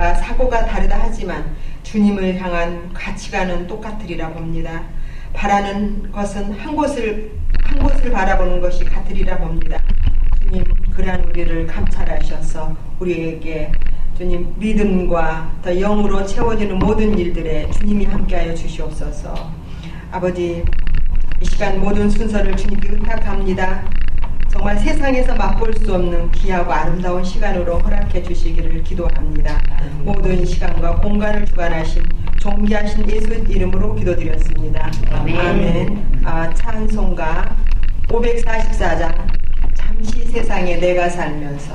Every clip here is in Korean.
생각과 사고가 다르다 하지만 주님을 향한 가치관은 똑같으리라 봅니다. 바라는 것은 한 곳을 바라보는 것이 같으리라 봅니다. 주님, 그러한 우리를 감찰하셔서 우리에게 주님 믿음과 더 영으로 채워지는 모든 일들에 주님이 함께하여 주시옵소서. 아버지, 이 시간 모든 순서를 주님께 의탁합니다. 정말 세상에서 맛볼 수 없는 귀하고 아름다운 시간으로 허락해 주시기를 기도합니다. 모든 시간과 공간을 주관하신 존귀하신 예수 이름으로 기도드렸습니다. 아멘. 찬송가 544장 잠시 세상에 내가 살면서.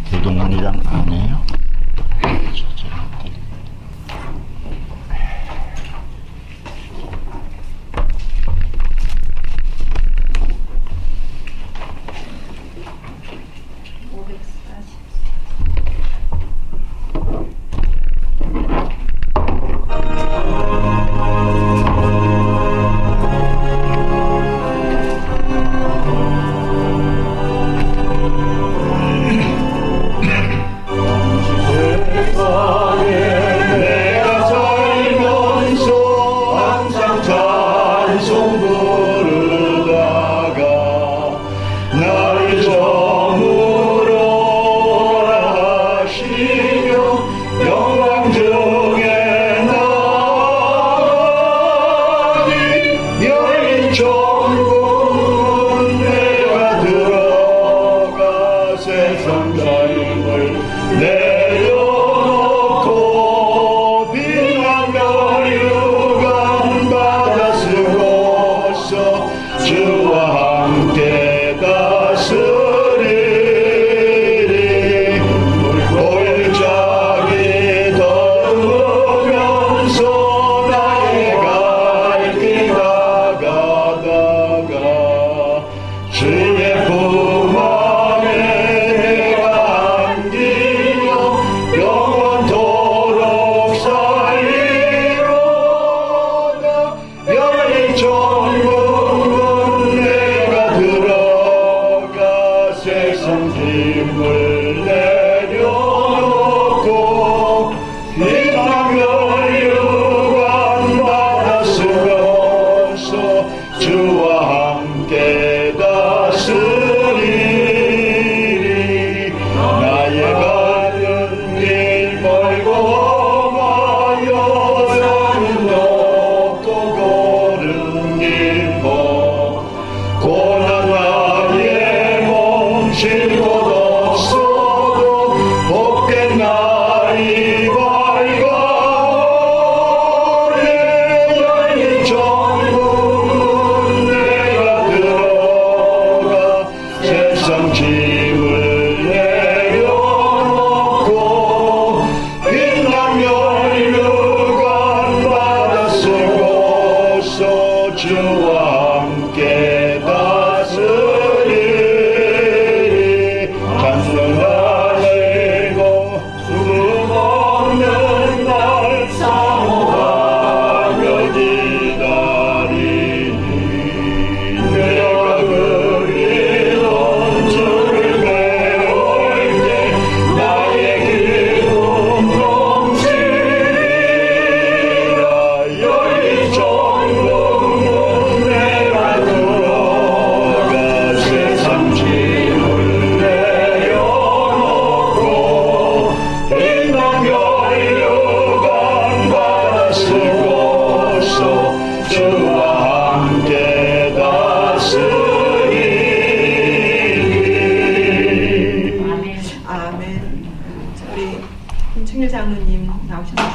대동문이랑 안 해요?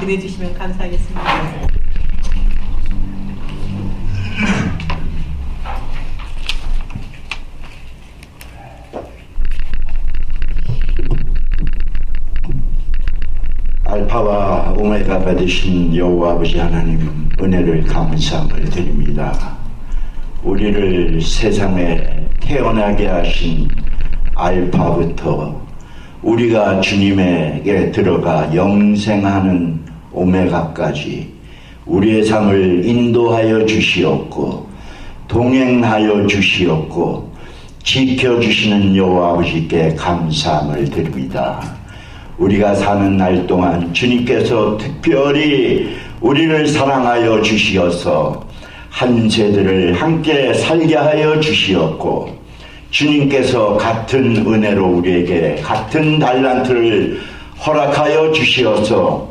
기도해주시면 감사하겠습니다. 알파와 오메가가 되신 여호와 아버지 하나님, 은혜를 감사함을 드립니다. 우리를 세상에 태어나게 하신 알파부터 우리가 주님에게 들어가 영생하는 오메가까지 우리의 삶을 인도하여 주시옵고 동행하여 주시옵고 지켜주시는 여호와 아버지께 감사함을 드립니다. 우리가 사는 날 동안 주님께서 특별히 우리를 사랑하여 주시어서 한 세대를 함께 살게 하여 주시었고, 주님께서 같은 은혜로 우리에게 같은 달란트를 허락하여 주시어서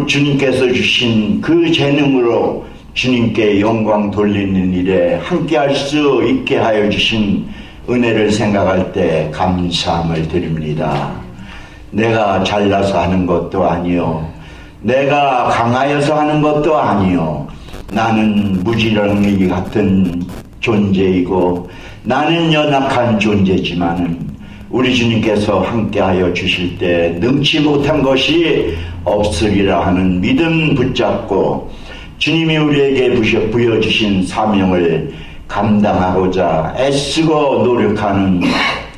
주님께서 주신 그 재능으로 주님께 영광 돌리는 일에 함께 할 수 있게 하여 주신 은혜를 생각할 때 감사함을 드립니다. 내가 잘나서 하는 것도 아니요, 내가 강하여서 하는 것도 아니요, 나는 무지렁이 같은 존재이고 나는 연약한 존재지만은 우리 주님께서 함께하여 주실 때 능치 못한 것이 없으리라 하는 믿음 붙잡고 주님이 우리에게 부여주신 사명을 감당하고자 애쓰고 노력하는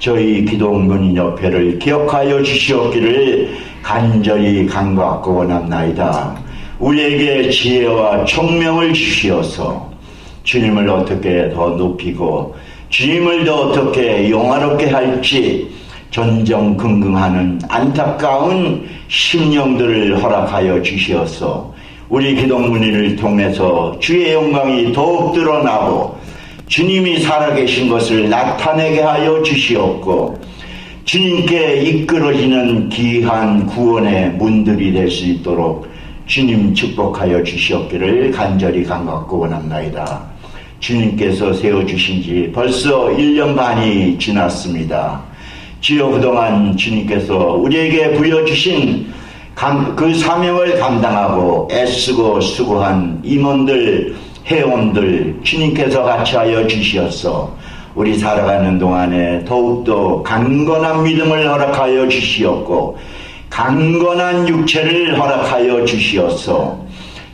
저희 기독문인협회를 기억하여 주시옵기를 간절히 간구하고 원합나이다. 우리에게 지혜와 총명을 주시어서 주님을 어떻게 더 높이고 주님을 더 어떻게 영화롭게 할지 전전긍긍하는 안타까운 심령들을 허락하여 주시어서 우리 기독문인을 통해서 주의 영광이 더욱 드러나고 주님이 살아계신 것을 나타내게 하여 주시옵고, 주님께 이끌어지는 귀한 구원의 문들이 될 수 있도록 주님 축복하여 주시옵기를 간절히 간구하고 원합나이다. 주님께서 세워주신 지 벌써 1년 반이 지났습니다. 주여, 그동안 주님께서 우리에게 부여주신 그 사명을 감당하고 애쓰고 수고한 임원들, 회원들 주님께서 같이 하여 주시어서 우리 살아가는 동안에 더욱더 강건한 믿음을 허락하여 주시었고 강건한 육체를 허락하여 주시어서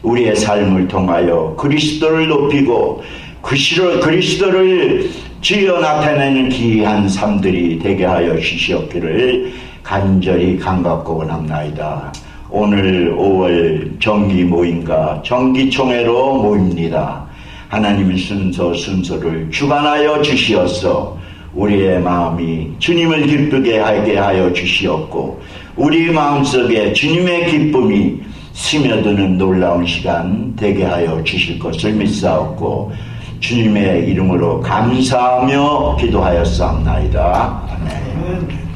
우리의 삶을 통하여 그리스도를 높이고 그리스도를 주여 나타내는 귀한 삶들이 되게 하여 주시옵기를 간절히 간구하고 원합나이다. 오늘 5월 정기 모임과 정기총회로 모입니다. 하나님의 순서를 주관하여 주시어서 우리의 마음이 주님을 기쁘게 하게 하여 주시었고 우리 마음속에 주님의 기쁨이 스며드는 놀라운 시간 되게 하여 주실 것을 믿사옵고 주님의 이름으로 감사하며 기도하였사옵나이다. 아멘.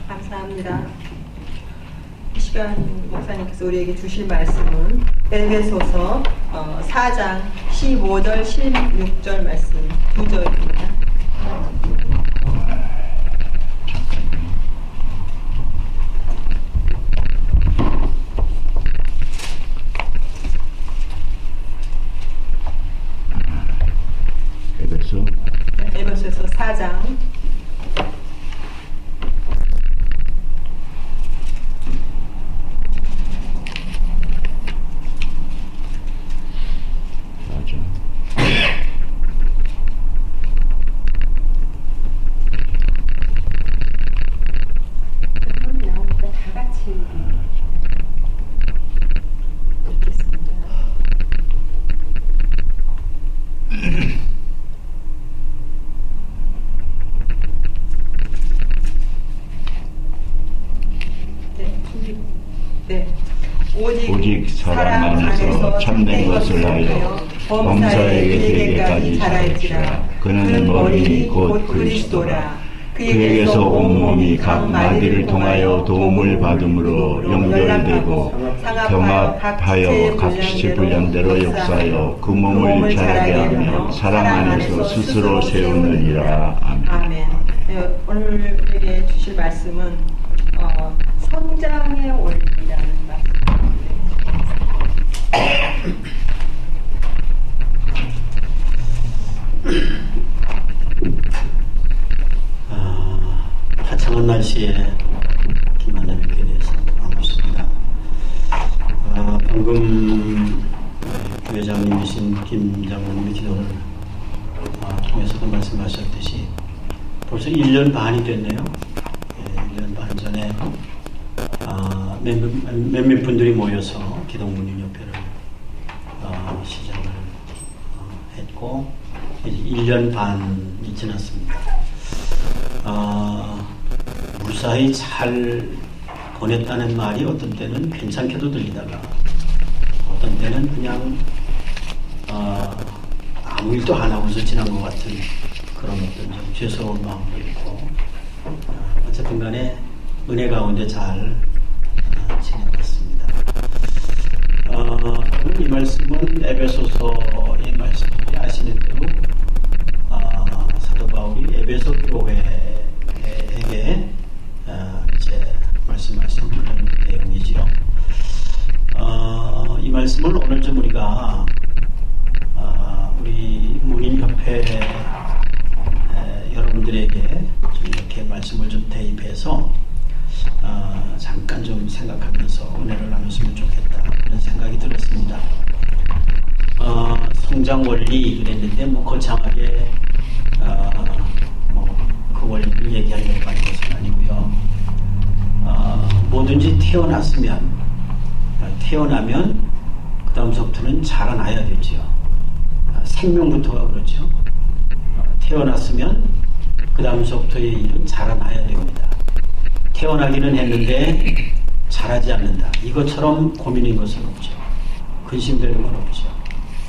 감사합니다. 이 시간 목사님께서 우리에게 주실 말씀은 에베소서 4장 15절 16절 말씀 2절입니다. 에베소서 4장 오직 사랑 안에서 참된 것을 하여 범사에게 되게까지 자랄지라. 그는 머리 곧 그리스도라. 그에게서 온몸이 각 마디를 통하여 도움을 받음으로 연결되고 병합하여 각시 분량대로 역사하여 그 몸을 자라게 하며 사랑 안에서 스스로 세우느니라. 아멘. 네, 오늘 우리에게 주실 말씀은 성장의 원리라는 말씀. 화창한 날씨에 만나 뵙게 되어서 반갑습니다. 방금 교회장님이신 김장로님의 기도를 통해서도 말씀하셨듯이 벌써 1년 반이 됐네요. 1년 반 전에 몇몇 분들이 모여서 기독문인협회를 시작을 했고 이제 1년 반이 지났습니다. 무사히 잘 보냈다는 말이 어떤 때는 괜찮게도 들리다가 어떤 때는 그냥 아무 일도 안 하고서 지난 것 같은 그런 어떤 좀 죄스러운 마음도 있고 어쨌든 간에 은혜 가운데 잘 지내봤습니다. 오늘 이 말씀은 에베소서의 말씀인데 아시는 대로 사도 바울이 에베소 교회에게 이제 말씀하신 그런 내용이지요. 이 말씀을 오늘 좀 우리가 우리 문인협회 여러분들에게 좀 이렇게 말씀을 좀 대입해서 잠깐 좀 생각하면서 은혜를 나눴으면 좋겠다 그런 생각이 들었습니다. 성장 원리 그랬는데 뭐 거창하게 그 원리를 얘기하려고 하는 것은 아니고요. 뭐든지 태어나면 그 다음서부터는 자라나야 되죠. 생명부터가 그렇죠. 태어났으면 그 다음서부터의 일은 자라나야 됩니다. 태어나기는 했는데 자라지 않는다. 이것처럼 고민인 것은 없죠. 근심되는 건 없죠.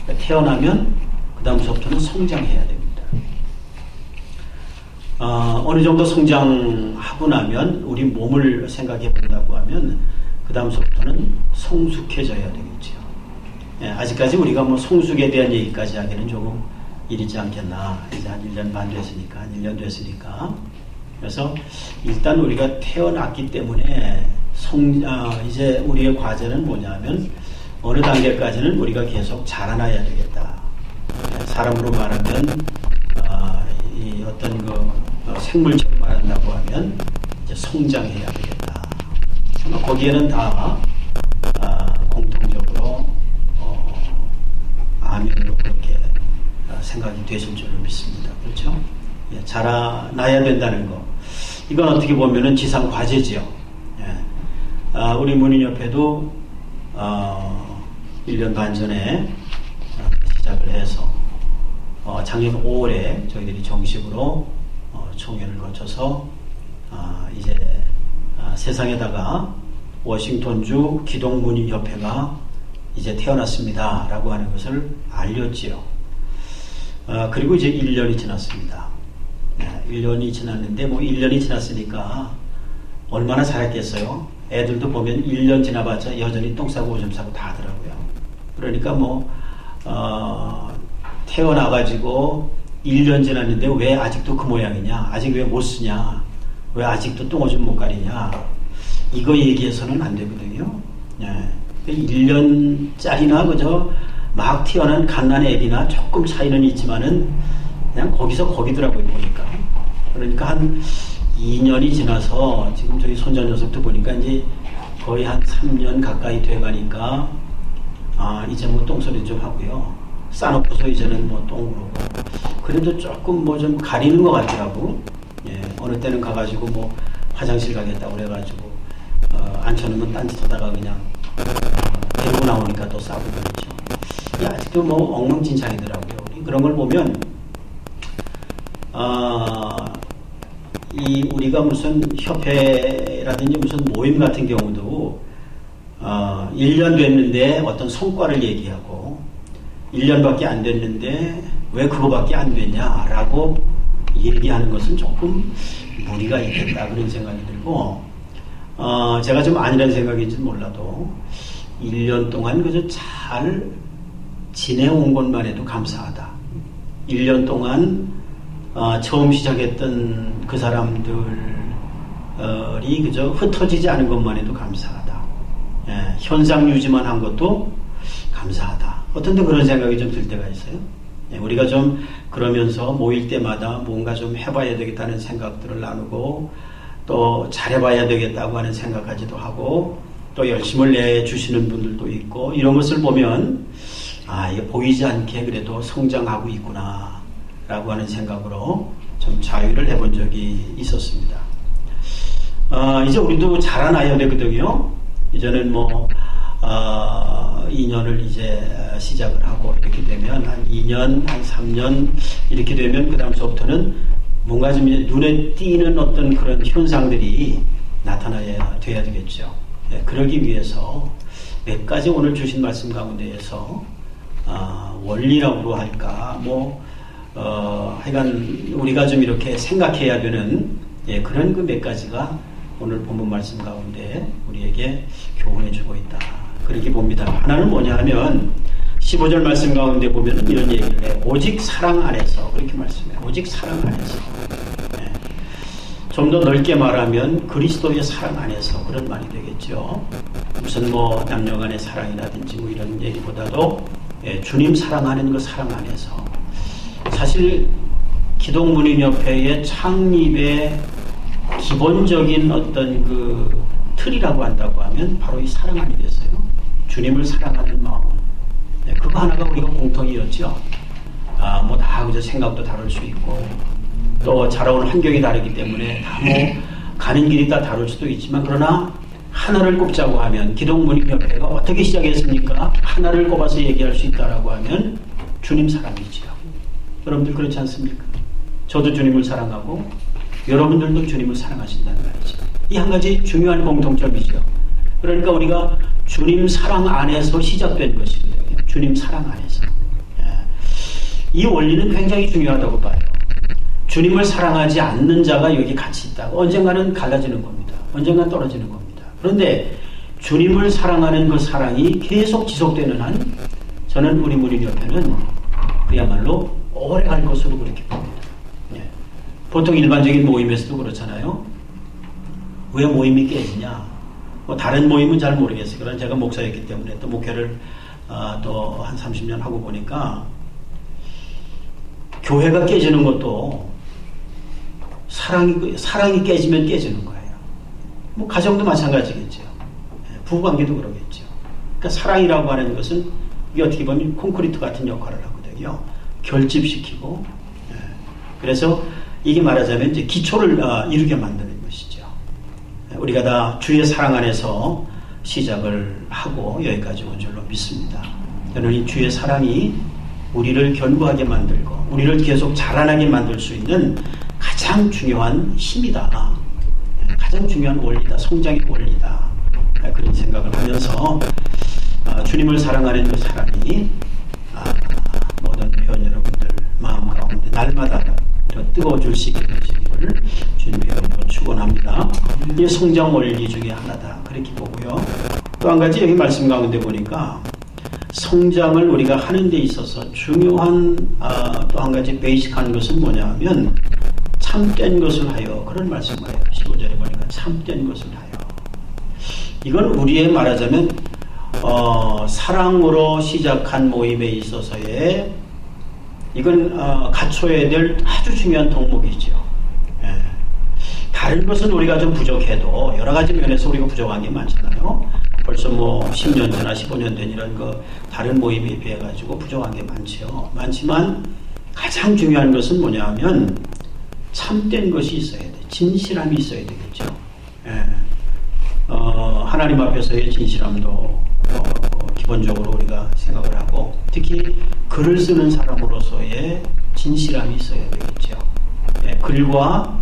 그러니까 태어나면 그 다음서부터는 성장해야 됩니다. 어느 정도 성장하고 나면 우리 몸을 생각해 본다고 하면 그 다음서부터는 성숙해져야 되겠죠. 아직까지 우리가 뭐 성숙에 대한 얘기까지 하기는 조금 이르지 않겠나. 이제 한 1년 반 됐으니까, 한 1년 됐으니까. 그래서 일단 우리가 태어났기 때문에 이제 우리의 과제는 뭐냐면 어느 단계까지는 우리가 계속 자라나야 되겠다. 사람으로 말하면 이 어떤 생물적으로 말한다고 하면 이제 성장해야 되겠다. 거기에는 다 공통적으로 아멘으로 그렇게 생각이 되실 줄을 믿습니다. 그렇죠? 예, 자라나야 된다는 거. 이건 어떻게 보면은 지상 과제지요. 예. 우리 문인협회도 1년 반 전에 시작을 해서 작년 5월에 저희들이 정식으로 총회를 거쳐서 이제 세상에다가 워싱턴주 기독문인협회가 이제 태어났습니다 라고 하는 것을 알렸지요. 그리고 이제 1년이 지났습니다. 1년이 지났는데 뭐 1년이 지났으니까 얼마나 잘했겠어요. 애들도 보면 1년 지나봤자 여전히 똥 싸고 오줌 싸고 다 하더라고요. 그러니까 뭐 태어나가지고 1년 지났는데 왜 아직도 그 모양이냐, 아직 왜 못 쓰냐, 왜 아직도 똥 오줌 못 가리냐, 이거 얘기해서는 안 되거든요. 1년짜리나 그저 막 태어난 갓난 애기나 조금 차이는 있지만은 그냥 거기서 거기더라고요, 보니까. 그러니까 한 2년이 지나서 지금 저희 손자 녀석도 보니까 이제 거의 한 3년 가까이 돼가니까 이제 뭐 똥소리 좀 하고요. 싸놓고서 이제는 뭐 똥으로. 그래도 조금 뭐 좀 가리는 것 같더라고. 예, 어느 때는 가가지고 뭐 화장실 가겠다고 그래가지고 앉혀놓으면 딴짓 하다가 그냥 데리고 나오니까 또 싸고 그러죠. 아직도 뭐 엉망진창이더라고요. 그런 걸 보면 우리가 무슨 협회라든지 무슨 모임 같은 경우도 1년 됐는데 어떤 성과를 얘기하고 1년밖에 안 됐는데 왜 그거밖에 안 됐냐라고 얘기하는 것은 조금 무리가 있겠다 그런 생각이 들고 제가 좀 아니라는 생각인지 몰라도 1년 동안 그저 잘 지내온 것만 해도 감사하다. 1년 동안 처음 시작했던 그 사람들이 그저 흩어지지 않은 것만 해도 감사하다. 예, 현상 유지만 한 것도 감사하다. 어떤 데 그런 생각이 좀 들 때가 있어요. 예, 우리가 좀 그러면서 모일 때마다 뭔가 좀 해봐야 되겠다는 생각들을 나누고 또 잘해봐야 되겠다고 하는 생각까지도 하고 또 열심을 내주시는 분들도 있고 이런 것을 보면 이게 보이지 않게 그래도 성장하고 있구나 라고 하는 생각으로 좀 자유를 해본 적이 있었습니다. 이제 우리도 자라나야 되거든요. 이제는 뭐 2년을 이제 시작을 하고 이렇게 되면 한 2년, 한 3년 이렇게 되면 그 다음서부터는 뭔가 좀 눈에 띄는 어떤 그런 현상들이 나타나야 돼야 되겠죠. 네, 그러기 위해서 몇 가지 오늘 주신 말씀 가운데에서 원리라고 할까 하여간 우리가 좀 이렇게 생각해야 되는 그런 그 몇 가지가 오늘 본문 말씀 가운데 우리에게 교훈해 주고 있다. 그렇게 봅니다. 하나는 뭐냐 하면 15절 말씀 가운데 보면 이런 얘기를 해. 오직 사랑 안에서 그렇게 말씀해요. 오직 사랑 안에서. 좀 더 넓게 말하면 그리스도의 사랑 안에서 그런 말이 되겠죠. 무슨 남녀 간의 사랑이라든지 이런 얘기보다도 주님 사랑하는 그 사랑 안에서. 사실 기독문인협회의 창립의 기본적인 어떤 그 틀이라고 한다고 하면 바로 이 사랑 아니겠어요? 주님을 사랑하는 마음. 그거 하나가 우리가 공통이었죠. 다 그저 생각도 다를 수 있고 또 자라온 환경이 다르기 때문에 다 가는 길이 다 다를 수도 있지만 그러나 하나를 꼽자고 하면 기독문인협회가 어떻게 시작했습니까? 하나를 꼽아서 얘기할 수 있다라고 하면 주님 사랑이지요. 여러분들 그렇지 않습니까? 저도 주님을 사랑하고 여러분들도 주님을 사랑하신다는 말이죠. 이 한 가지 중요한 공통점이죠. 그러니까 우리가 주님 사랑 안에서 시작된 것이거든요. 주님 사랑 안에서. 이 원리는 굉장히 중요하다고 봐요. 주님을 사랑하지 않는 자가 여기 같이 있다. 언젠가는 갈라지는 겁니다. 언젠가는 떨어지는 겁니다. 그런데 주님을 사랑하는 그 사랑이 계속 지속되는 한 저는 우리 문인협회는 그야말로 오래 갈 것으로 그렇게 봅니다. 보통 일반적인 모임에서도 그렇잖아요. 왜 모임이 깨지냐? 다른 모임은 잘 모르겠어요. 그러나 제가 목사였기 때문에 또 목회를 또 한 30년 하고 보니까 교회가 깨지는 것도 사랑이 깨지면 깨지는 거예요. 가정도 마찬가지겠죠. 부부관계도 그러겠죠. 그러니까 사랑이라고 하는 것은 이게 어떻게 보면 콘크리트 같은 역할을 하거든요. 결집시키고 그래서 이게 말하자면 이제 기초를 이루게 만드는 것이죠. 우리가 다 주의 사랑 안에서 시작을 하고 여기까지 온 줄로 믿습니다. 저는 이 주의 사랑이 우리를 견고하게 만들고 우리를 계속 자라나게 만들 수 있는 가장 중요한 힘이다. 가장 중요한 원리다. 성장의 원리다. 그런 생각을 하면서 주님을 사랑하는 그 사랑이 모든 회원 여러분들 마음 가운데 날마다 더 뜨거워질 수 있게 되시기를 주님의 이름으로 축원합니다. 이게 성장 원리 중에 하나다. 그렇게 보고요. 또 한 가지 여기 말씀 가운데 보니까 성장을 우리가 하는 데 있어서 중요한 또 한 가지 베이직한 것은 뭐냐 하면 참된 것을 하여 그런 말씀을 해요. 15절에 보니까 참된 것을 하여. 이건 우리의 말하자면 사랑으로 시작한 모임에 있어서의 이건 갖춰야 될 아주 중요한 덕목이죠. 다른 것은 우리가 좀 부족해도 여러 가지 면에서 우리가 부족한 게 많잖아요. 벌써 10년 전이나 15년 된 이런 다른 모임에 비해 가지고 부족한 게 많지만 가장 중요한 것은 뭐냐 하면 참된 것이 있어야 돼. 진실함이 있어야 되겠죠. 하나님 앞에서의 진실함도 기본적으로 우리가 생각을 하고 특히 글을 쓰는 사람으로서의 진실함이 있어야 되겠죠. 글과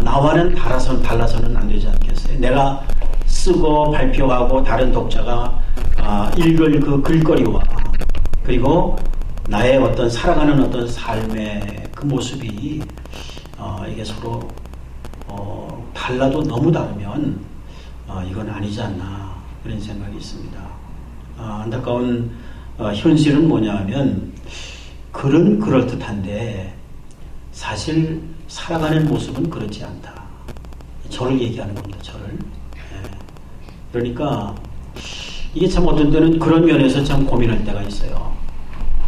나와는 달라서는 안 되지 않겠어요? 내가 쓰고 발표하고 다른 독자가 읽을 그 글거리와 그리고 나의 어떤 살아가는 어떤 삶의 그 모습이 이게 서로 달라도 너무 다르면 이건 아니지 않나 그런 생각이 있습니다. 안타까운 현실은 뭐냐 하면 글은 그럴듯한데 사실 살아가는 모습은 그렇지 않다. 저를 얘기하는 겁니다. 저를. 그러니까 이게 참 어떤 때는 그런 면에서 참 고민할 때가 있어요.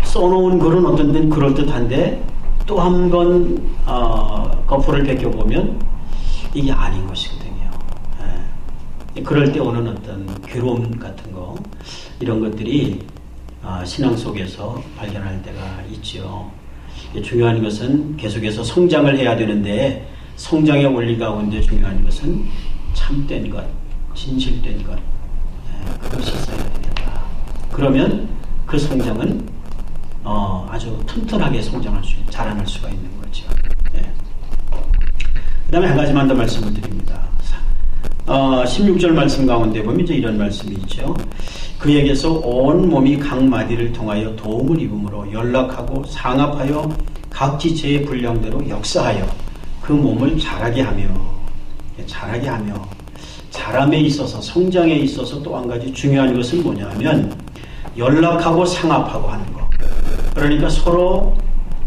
써놓은 글은 어떤 때는 그럴듯한데 또 한 번 거풀을 벗겨보면 이게 아닌 것이거든요. 그럴 때 오는 어떤 괴로움 같은 거 이런 것들이 신앙 속에서 발견할 때가 있죠. 중요한 것은 계속해서 성장을 해야 되는데 성장의 원리 가운데 중요한 것은 참된 것, 진실된 것 그것이 있어야 되겠다. 그러면 그 성장은 아주 튼튼하게 자라날 수가 있는 거죠. 다음에 한 가지만 더 말씀을 드립니다. 16절 말씀 가운데 보면 이제 이런 말씀이 있죠. 그에게서 온 몸이 각 마디를 통하여 도움을 입음으로 연락하고 상합하여 각 지체의 분량대로 역사하여 그 몸을 자라게 하며 자람에 있어서 성장에 있어서 또 한 가지 중요한 것은 뭐냐면 연락하고 상합하고 하는 것. 그러니까 서로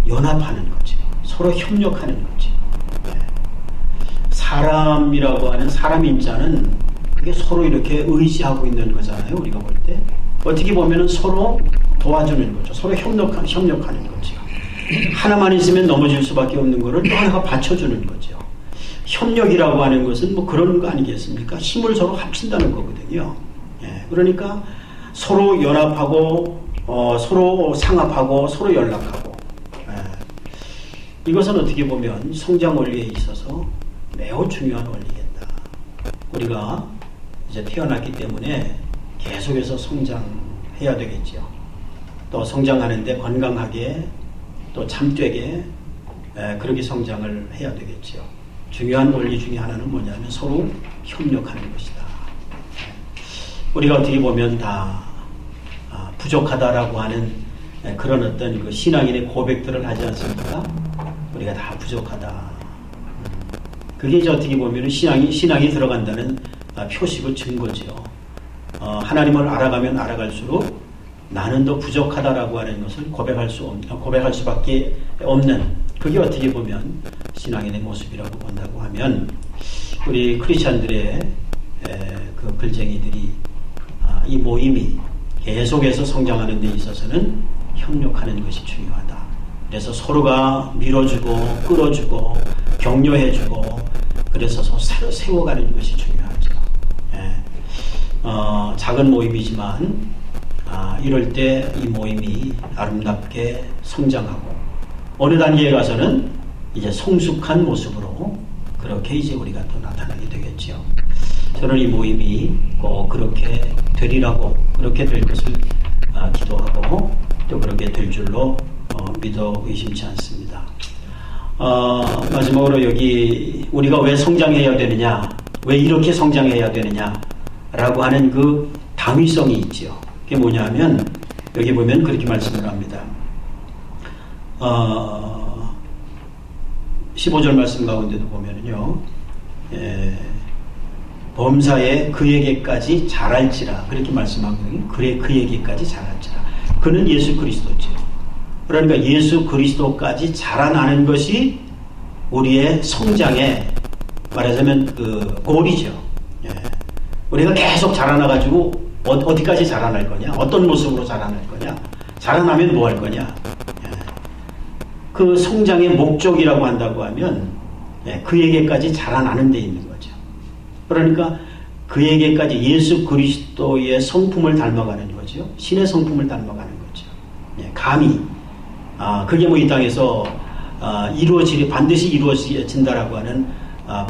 연합하는 거죠. 서로 협력하는 거죠. 사람이라고 하는 사람 인자는 그게 서로 이렇게 의지하고 있는 거잖아요. 우리가 볼 때 어떻게 보면은 서로 도와주는 거죠. 서로 협력하는 거죠. 하나만 있으면 넘어질 수밖에 없는 거를 또 하나가 받쳐주는 거죠. 협력이라고 하는 것은 뭐 그런 거 아니겠습니까? 힘을 서로 합친다는 거거든요. 그러니까 서로 연합하고 서로 상합하고 서로 연락하고 이것은 어떻게 보면 성장 원리에 있어서 매우 중요한 원리겠다. 우리가 이제 태어났기 때문에 계속해서 성장해야 되겠죠. 또 성장하는데 건강하게 또 참되게 그렇게 성장을 해야 되겠죠. 중요한 원리 중에 하나는 뭐냐면 서로 협력하는 것이다. 우리가 어떻게 보면 다 부족하다라고 하는 그런 어떤 그 신앙인의 고백들을 하지 않습니까? 우리가 다 부족하다. 그게 이제 어떻게 보면 신앙이 들어간다는 표시고 증거죠. 하나님을 알아가면 알아갈수록 나는 더 부족하다라고 하는 것을 고백할 수밖에 없는 그게 어떻게 보면 신앙인의 모습이라고 본다고 하면 우리 크리스찬들의 그 글쟁이들이 이 모임이 계속해서 성장하는 데 있어서는 협력하는 것이 중요하다. 그래서 서로가 밀어주고 끌어주고 격려해주고 그래서 서로 세워가는 것이 중요하죠. 작은 모임이지만 이럴 때 이 모임이 아름답게 성장하고 어느 단계에 가서는 이제 성숙한 모습으로 그렇게 이제 우리가 또 나타나게 되겠죠. 저는 이 모임이 꼭 그렇게 되리라고 그렇게 될 것을 기도하고 또 그렇게 될 줄로 믿어 의심치 않습니다. 마지막으로 여기 우리가 왜 성장해야 되느냐, 왜 이렇게 성장해야 되느냐 라고 하는 그 당위성이 있죠. 그게 뭐냐 하면 여기 보면 그렇게 말씀을 합니다. 15절 말씀 가운데도 보면은요, 범사에 그에게까지 자랄지라 그렇게 말씀하거든요. 그에게까지 자랄지라. 그는 예수 그리스도죠. 그러니까 예수 그리스도까지 자라나는 것이 우리의 성장의 말하자면 그 골이죠. 우리가 계속 자라나가지고 어디까지 자라날 거냐, 어떤 모습으로 자라날 거냐, 자라나면 뭐 할 거냐. 그 성장의 목적이라고 한다고 하면 그에게까지 자라나는 데 있는 거죠. 그러니까 그에게까지 예수 그리스도의 성품을 닮아가는 거죠. 신의 성품을 닮아가는 거죠. 감히 그게 뭐 이 땅에서 반드시 이루어진다라고 하는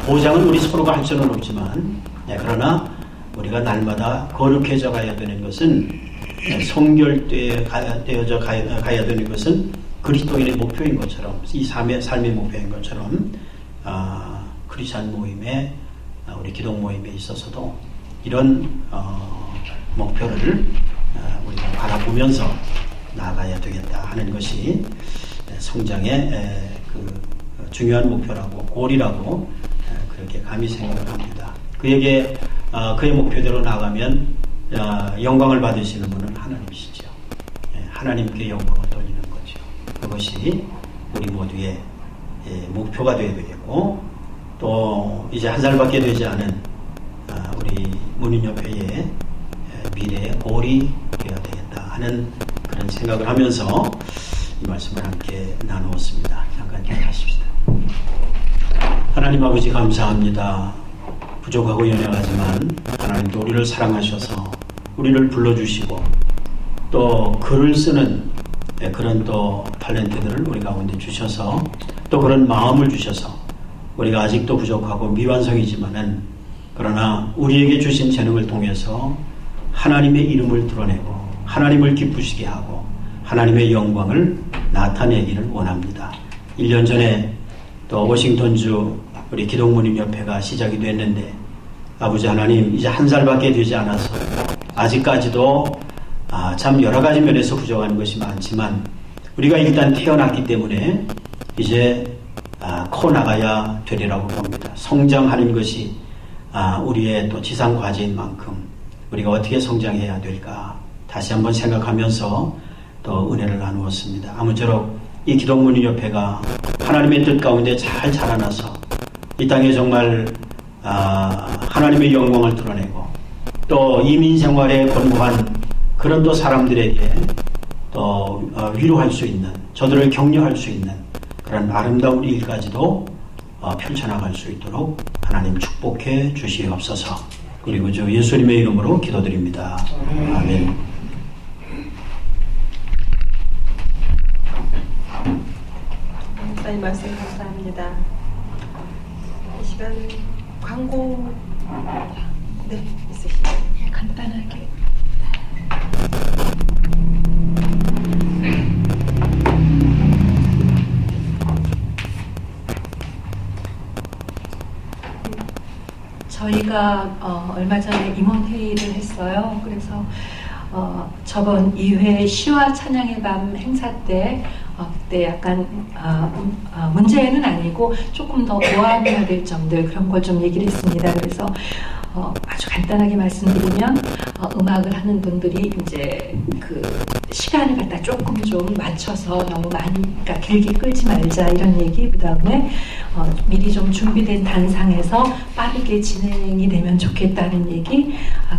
보장은 우리 서로가 할 수는 없지만 그러나 우리가 날마다 거룩해져 가야 되는 것은 성결되어져 가야 되는 것은 그리스도인의 목표인 것처럼 이 삶의 목표인 것처럼 크리스찬 모임에 우리 기독 모임에 있어서도 이런 목표를 우리가 바라보면서 나아가야 되겠다 하는 것이 성장의 그 중요한 목표라고 골이라고 그렇게 감히 생각을 합니다. 그에게 그의 목표대로 나가면 영광을 받으시는 분은 하나님이시죠. 하나님께 영광을 돌리는 거죠. 그것이 우리 모두의 목표가 되어야 되겠고 또 이제 한 살밖에 되지 않은 우리 문인협회의 미래의 골이 되어야 되겠다 하는 그런 생각을 하면서 이 말씀을 함께 나누었습니다. 잠깐 기도하십시다. 하나님 아버지 감사합니다. 부족하고 연약하지만 하나님도 우리를 사랑하셔서 우리를 불러주시고 또 글을 쓰는 그런 또 탤런트들을 우리 가운데 주셔서 또 그런 마음을 주셔서 우리가 아직도 부족하고 미완성이지만은 그러나 우리에게 주신 재능을 통해서 하나님의 이름을 드러내고 하나님을 기쁘시게 하고 하나님의 영광을 나타내기를 원합니다. 1년 전에 또 워싱턴주 우리 기독모님협회가 시작이 됐는데 아버지 하나님 이제 1살밖에 되지 않아서 아직까지도 참 여러 가지 면에서 부족한 것이 많지만 우리가 일단 태어났기 때문에 이제 커 나가야 되리라고 봅니다. 성장하는 것이 우리의 또 지상 과제인 만큼 우리가 어떻게 성장해야 될까 다시 한번 생각하면서 또 은혜를 나누었습니다. 아무쪼록 이 기독모님협회가 하나님의 뜻 가운데 잘 자라나서 이 땅에 정말 하나님의 영광을 드러내고 또 이민 생활에 권고한 그런 또 사람들에게 또 위로할 수 있는 저들을 격려할 수 있는 그런 아름다운 일까지도 펼쳐나갈 수 있도록 하나님 축복해 주시옵소서. 그리고 주 예수님의 이름으로 기도드립니다. 아멘. 목사님 말씀 감사합니다. 이 시간 광고 있으시죠? 간단하게. 저희가 얼마 전에 임원회의를 했어요. 그래서 저번 2회 시와 찬양의 밤 행사 때 그때 약간 문제는 아니고 조금 더 보완해야 될 점들 그런 걸 좀 얘기를 했습니다. 그래서 아주 간단하게 말씀드리면 음악을 하는 분들이 이제 그 시간을 갖다 조금 좀 맞춰서 너무 많이 그러니까 길게 끌지 말자 이런 얘기. 그 다음에 미리 좀 준비된 단상에서 빠르게 진행이 되면 좋겠다는 얘기.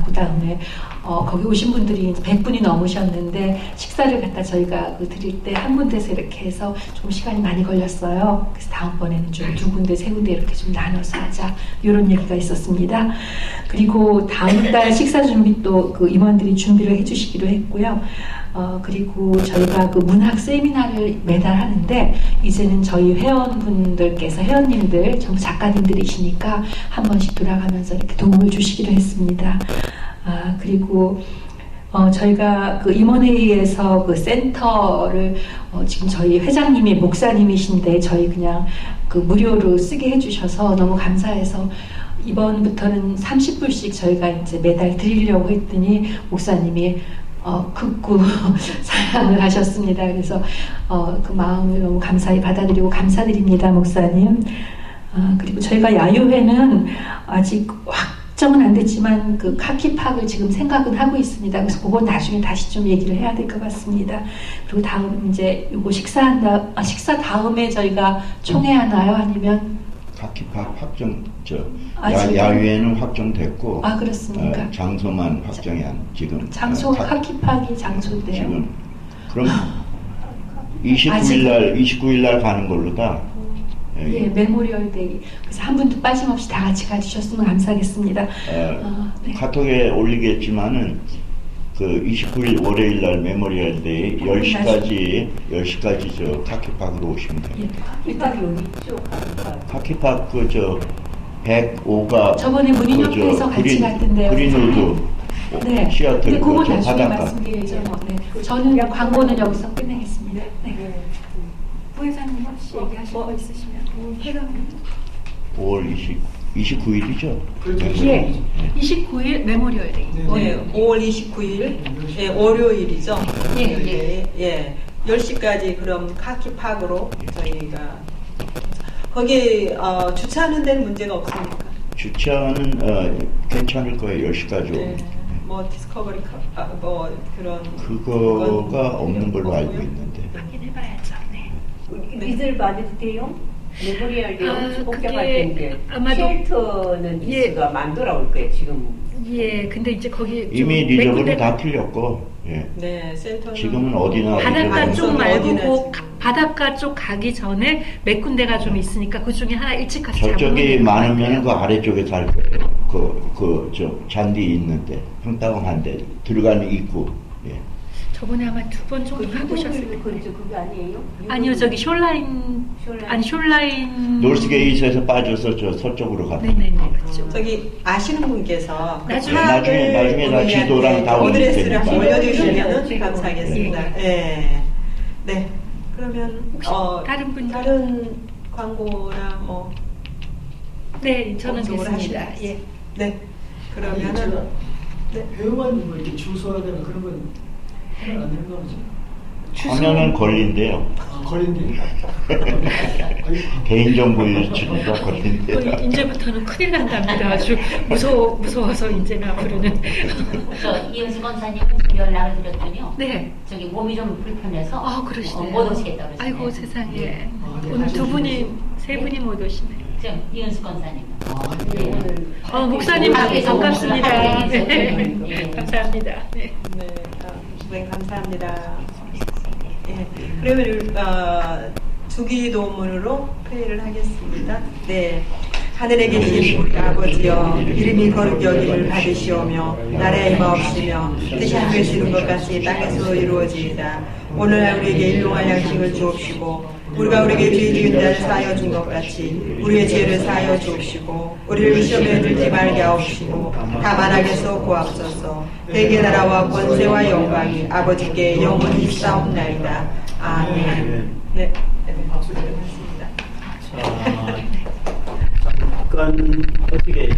그 다음에 거기 오신 분들이 100분이 넘으셨는데 식사를 갖다 저희가 드릴 때 한 군데서 이렇게 해서 좀 시간이 많이 걸렸어요. 그래서 다음번에는 좀 2군데, 3군데 이렇게 좀 나눠서 하자 이런 얘기가 있었습니다. 그리고 다음 달 식사 준비 또 그 임원들이 준비를 해주시기로 했고요. 그리고 저희가 그 문학 세미나를 매달 하는데 이제는 저희 회원분들께서 회원님들 전부 작가님들이시니까 한 번씩 돌아가면서 이렇게 도움을 주시기로 했습니다. 그리고 저희가 그 임원회의에서 그 센터를 지금 저희 회장님이 목사님이신데 저희 그냥 그 무료로 쓰게 해주셔서 너무 감사해서 이번부터는 30불씩 저희가 이제 매달 드리려고 했더니 목사님이 극구 사양을 하셨습니다. 그래서 그 마음을 너무 감사히 받아들이고 감사드립니다, 목사님. 그리고 저희가 야유회는 아직 확정은 안 됐지만 그 카키팍을 지금 생각은 하고 있습니다. 그래서 그건 나중에 다시 좀 얘기를 해야 될 것 같습니다. 그리고 다음 이제 요거 식사 다음에 저희가 총회하나요? 아니면 카키팍 확정 야유회는 확정됐고 그렇습니까? 장소만 확정이 안 지금 장소 카키팍이 장소인데요. 지금 그럼 29일 날 가는 걸로다. 예, 메모리얼데이. 그래서 한 분도 빠짐없이 다 같이 가주셨으면 감사하겠습니다. 네. 카톡에 올리겠지만은 그 29일 월요일 날 메모리얼데이 10시까지 저 카키팍으로 오시면 됩니다. 카키팍이 여기 있죠. 카키팍 105가 저번에 문인협회에서 같이 갔던데요. 그린우드 네. 시어틀 네, 그거 나중에 바닷가. 말씀드리죠. 네. 저는 광고는 여기서 끝내겠습니다. 네. 부회장님 혹시 얘기하실 거 있으시면. 회장님. 5월 29일이죠? 예. 29일 메모리얼데이. 네, 5월 29일 월요일이죠. 예. 10시까지 그럼 카키팍으로 저희가 거기 주차하는 데는 문제가 없습니까? 주차는 괜찮을 거예요. 10시까지 오면. 네. 뭐 디스커버리 뭐 그런 그거가 없는 걸로 알고 있는데. 확인해봐야죠. 네. 빚을 받아도 돼요? 메모리얼데이 복잡할 텐데 아마도 쉘터는 이수가 만들어올 거예요 지금. 예, 근데 이제 거기 이미 리저브는 다 틀렸고, 예. 네, 센터는 지금은 어디나 바닷가 쪽 말고 어디나 바닷가 쪽 가기 전에 몇 군데가 좀 있으니까 그 중에 하나 일찍 가서 저쪽이 많으면 그 아래쪽에 살 거예요. 저 잔디 있는데 평따봉한데 들어가는 입구. 예. 저번에 아마 2번 정도 가보셨을 거예요. 그게 아니에요? 아니요, 저기 숄라인. 노스게이트에서 빠져서 저 서쪽으로 가요. 네네네, 그렇죠. 저기 아시는 분께서 나중에 다 지도랑 다 어드레스를 한번 올려주니까. 올려주시면 감사하겠습니다. 네. 네. 그러면 혹시 다른 분들? 다른 광고나 뭐 네, 저는 접속을 됐습니다. 하시면 예. 네. 그러면은 제가 네. 회원 뭐 이렇게 주소하거나 그런 건 하면 안 되는 거죠? 하면은 걸린대요. 아, 걸린대. 개인정보 유출이가 걸린대요. 이제부터는 큰일 난답니다. 아주 무서워서 이제는 앞으로는. 저 이은수 권사님은 연락을 드렸더니요. 네. 저기 몸이 좀 불편해서 아, 그러시네요. 못 오시겠다고 그러시네요. 아이고 세상에. 아, 네. 오늘 세 분이 못 오시네. 지금 이은수 권사님. 아, 네. 목사님 반갑습니다. 네. 네. 감사합니다. 네. 네. 선생님 감사합니다. 예. 그러면 주기도문으로 회의를 하겠습니다. 네. 하늘에 계신 우리 아버지여, 이름이 거룩 여김을 받으시오며 나라의 임하옵시며 뜻이 하늘에서 이룬 것 같이 땅에서 이루어지이다. 오늘날 우리에게 일용할 양식을 주옵시고 우리가 우리에게 죄 지은 자를 사하여 준 것 같이 우리의 죄를 사하여 주옵시고 우리를 시험에 들지 말게 하옵시고 다만 악에서 구하옵소서. 대개 나라와 권세와 영광이 아버지께 영원히 있사옵나이다. 아멘. 네. 박수 드리겠습니다. 자, 잠깐 어떻게